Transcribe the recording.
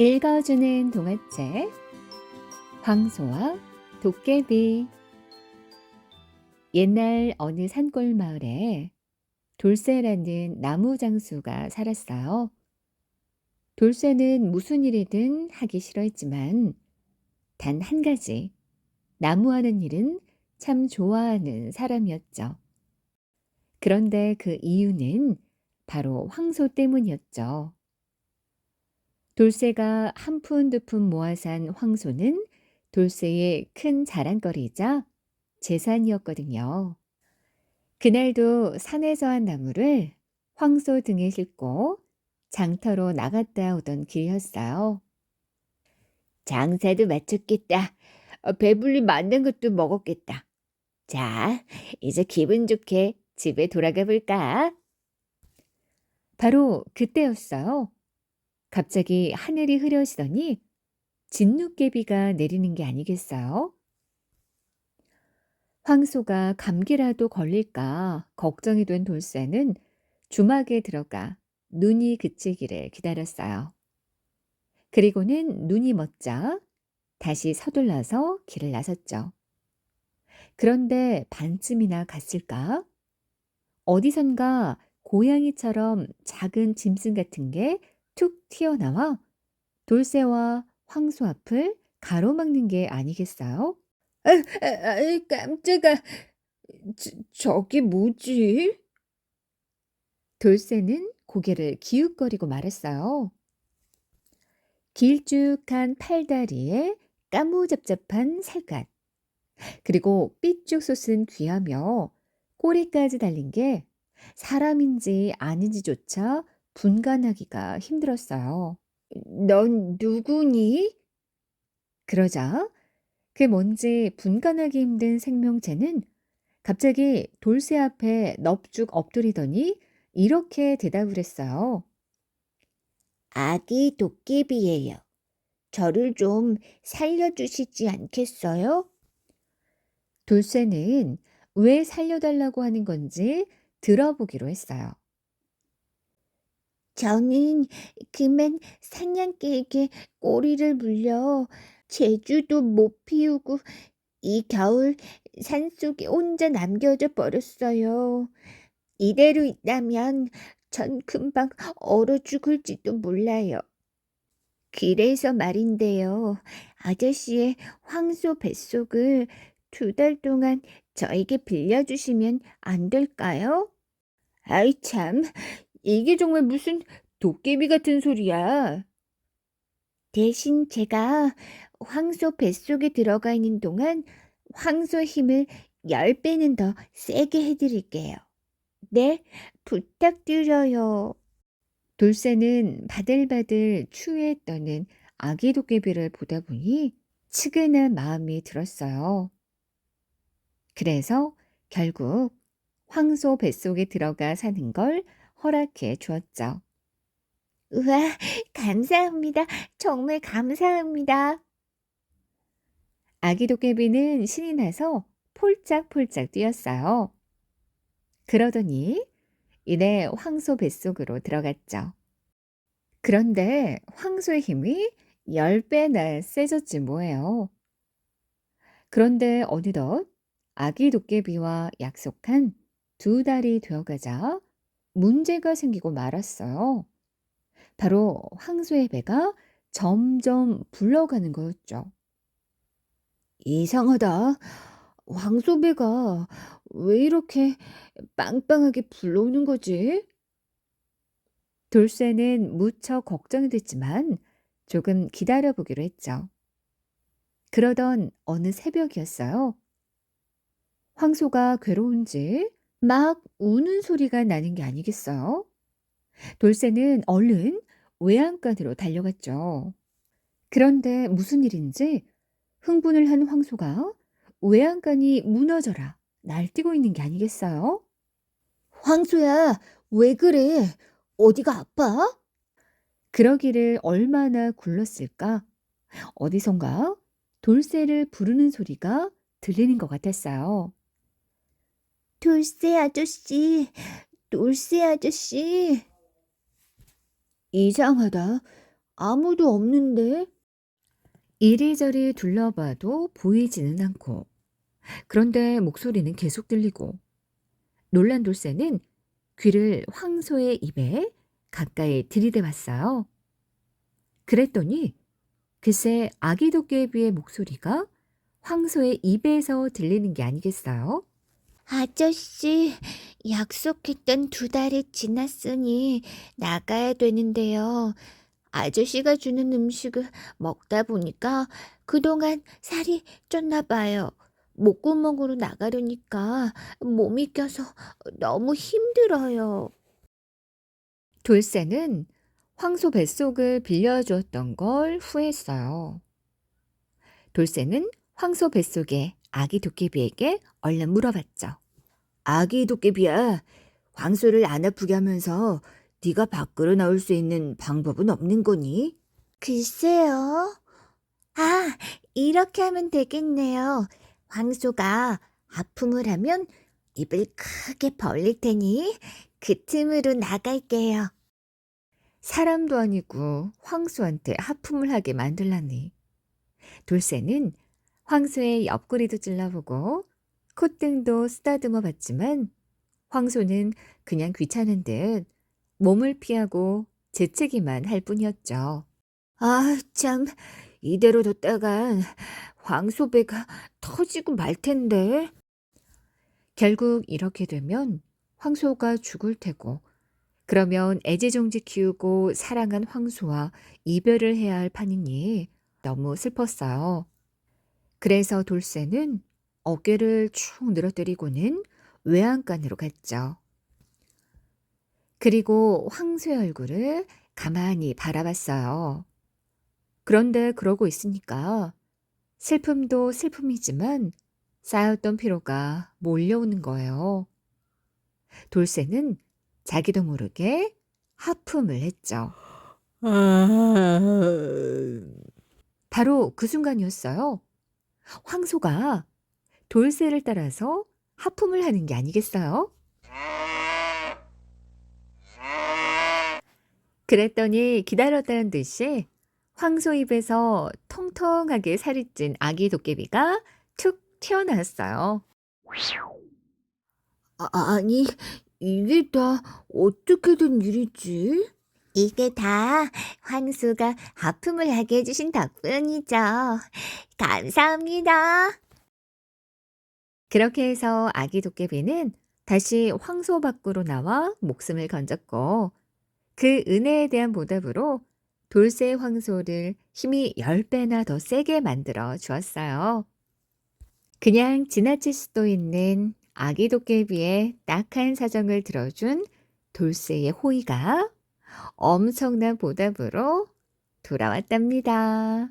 읽어주는 동화책 황소와 도깨비. 옛날 어느 산골 마을에 돌쇠라는 나무 장수가 살았어요. 돌쇠는 무슨 일이든 하기 싫어했지만 단 한 가지, 나무하는 일은 참 좋아하는 사람이었죠. 그런데 그 이유는 바로 황소 때문이었죠. 돌쇠가 한 푼 두 푼 모아 산 황소는 돌쇠의 큰 자랑거리이자 재산이었거든요. 그날도 산에서 한 나무를 황소 등에 싣고 장터로 나갔다 오던 길이었어요. 장사도 마쳤겠다. 배불리 만든 것도 먹었겠다. 자, 이제 기분 좋게 집에 돌아가 볼까? 바로 그때였어요. 갑자기 하늘이 흐려지더니 진눈깨비가 내리는 게 아니겠어요? 황소가 감기라도 걸릴까 걱정이 된 돌쇠는 주막에 들어가 눈이 그치기를 기다렸어요. 그리고는 눈이 멎자 다시 서둘러서 길을 나섰죠. 그런데 반쯤이나 갔을까? 어디선가 고양이처럼 작은 짐승 같은 게 툭 튀어나와 돌쇠와 황소 앞을 가로막는 게 아니겠어요? 아, 깜짝아. 저기 뭐지? 돌쇠는 고개를 기웃거리고 말했어요. 길쭉한 팔다리에 까무잡잡한 살갗, 그리고 삐쭉 솟은 귀하며 꼬리까지 달린 게 사람인지 아닌지조차 분간하기가 힘들었어요. 넌 누구니? 그러자 그 뭔지 분간하기 힘든 생명체는 갑자기 돌쇠 앞에 넙죽 엎드리더니 이렇게 대답을 했어요. 아기 도깨비예요. 저를 좀 살려주시지 않겠어요? 돌쇠는 왜 살려달라고 하는 건지 들어보기로 했어요. 저는 그만 사냥개에게 꼬리를 물려 제주도 못 피우고 이 겨울 산속에 혼자 남겨져 버렸어요. 이대로 있다면 전 금방 얼어 죽을지도 몰라요. 그래서 말인데요. 아저씨의 황소 뱃속을 2달 동안 저에게 빌려주시면 안 될까요? 아이 참, 이게 정말 무슨 도깨비 같은 소리야. 대신 제가 황소 뱃속에 들어가 있는 동안 황소 힘을 10배는 더 세게 해드릴게요. 네, 부탁드려요. 돌쇠는 바들바들 추위에 떠는 아기 도깨비를 보다 보니 측은한 마음이 들었어요. 그래서 결국 황소 뱃속에 들어가 사는 걸 허락해 주었죠. 우와, 감사합니다. 정말 감사합니다. 아기 도깨비는 신이 나서 폴짝폴짝 뛰었어요. 그러더니 이내 황소 뱃속으로 들어갔죠. 그런데 황소의 힘이 10배나 세졌지 뭐예요. 그런데 어느덧 아기 도깨비와 약속한 2달이 되어가자 문제가 생기고 말았어요. 바로 황소의 배가 점점 불러가는 거였죠. 이상하다. 황소 배가 왜 이렇게 빵빵하게 불러오는 거지? 돌쇠는 무척 걱정이 됐지만 조금 기다려보기로 했죠. 그러던 어느 새벽이었어요. 황소가 괴로운지 막 우는 소리가 나는 게 아니겠어요? 돌쇠는 얼른 외양간으로 달려갔죠. 그런데 무슨 일인지 흥분을 한 황소가 외양간이 무너져라 날뛰고 있는 게 아니겠어요? 황소야, 왜 그래? 어디가 아파? 그러기를 얼마나 굴렀을까? 어디선가 돌쇠를 부르는 소리가 들리는 것 같았어요. 돌쇠 아저씨, 돌쇠 아저씨. 이상하다. 아무도 없는데? 이리저리 둘러봐도 보이지는 않고, 그런데 목소리는 계속 들리고, 놀란 돌쇠는 귀를 황소의 입에 가까이 들이대 봤어요. 그랬더니 글쎄 아기 도깨비의 목소리가 황소의 입에서 들리는 게 아니겠어요? 아저씨, 약속했던 2달이 지났으니 나가야 되는데요. 아저씨가 주는 음식을 먹다 보니까 그동안 살이 쪘나 봐요. 목구멍으로 나가려니까 몸이 껴서 너무 힘들어요. 돌쇠는 황소 뱃속을 빌려주었던 걸 후회했어요. 돌쇠는 황소 뱃속의 아기 도깨비에게 얼른 물어봤죠. 아기 도깨비야, 황소를 안 아프게 하면서 네가 밖으로 나올 수 있는 방법은 없는 거니? 글쎄요. 아, 이렇게 하면 되겠네요. 황소가 아픔을 하면 입을 크게 벌릴 테니 그 틈으로 나갈게요. 사람도 아니고 황소한테 하품을 하게 만들라니. 돌쇠는 황소의 옆구리도 찔러보고 콧등도 쓰다듬어 봤지만 황소는 그냥 귀찮은 듯 몸을 피하고 재채기만 할 뿐이었죠. 아, 참, 이대로 뒀다간 황소 배가 터지고 말 텐데. 결국 이렇게 되면 황소가 죽을 테고, 그러면 애지중지 키우고 사랑한 황소와 이별을 해야 할 판이니 너무 슬펐어요. 그래서 돌쇠는 어깨를 축 늘어뜨리고는 외양간으로 갔죠. 그리고 황소의 얼굴을 가만히 바라봤어요. 그런데 그러고 있으니까 슬픔도 슬픔이지만 쌓였던 피로가 몰려오는 거예요. 돌쇠는 자기도 모르게 하품을 했죠. 바로 그 순간이었어요. 황소가 돌쇠를 따라서 하품을 하는 게 아니겠어요? 그랬더니 기다렸다는 듯이 황소 입에서 통통하게 살이 찐 아기 도깨비가 툭 튀어나왔어요. 아니, 이게 다 어떻게 된 일이지? 이게 다 황소가 하품을 하게 해주신 덕분이죠. 감사합니다. 그렇게 해서 아기 도깨비는 다시 황소 밖으로 나와 목숨을 건졌고 그 은혜에 대한 보답으로 돌쇠 황소를 힘이 10배나 더 세게 만들어 주었어요. 그냥 지나칠 수도 있는 아기 도깨비의 딱한 사정을 들어준 돌쇠의 호의가 엄청난 보답으로 돌아왔답니다.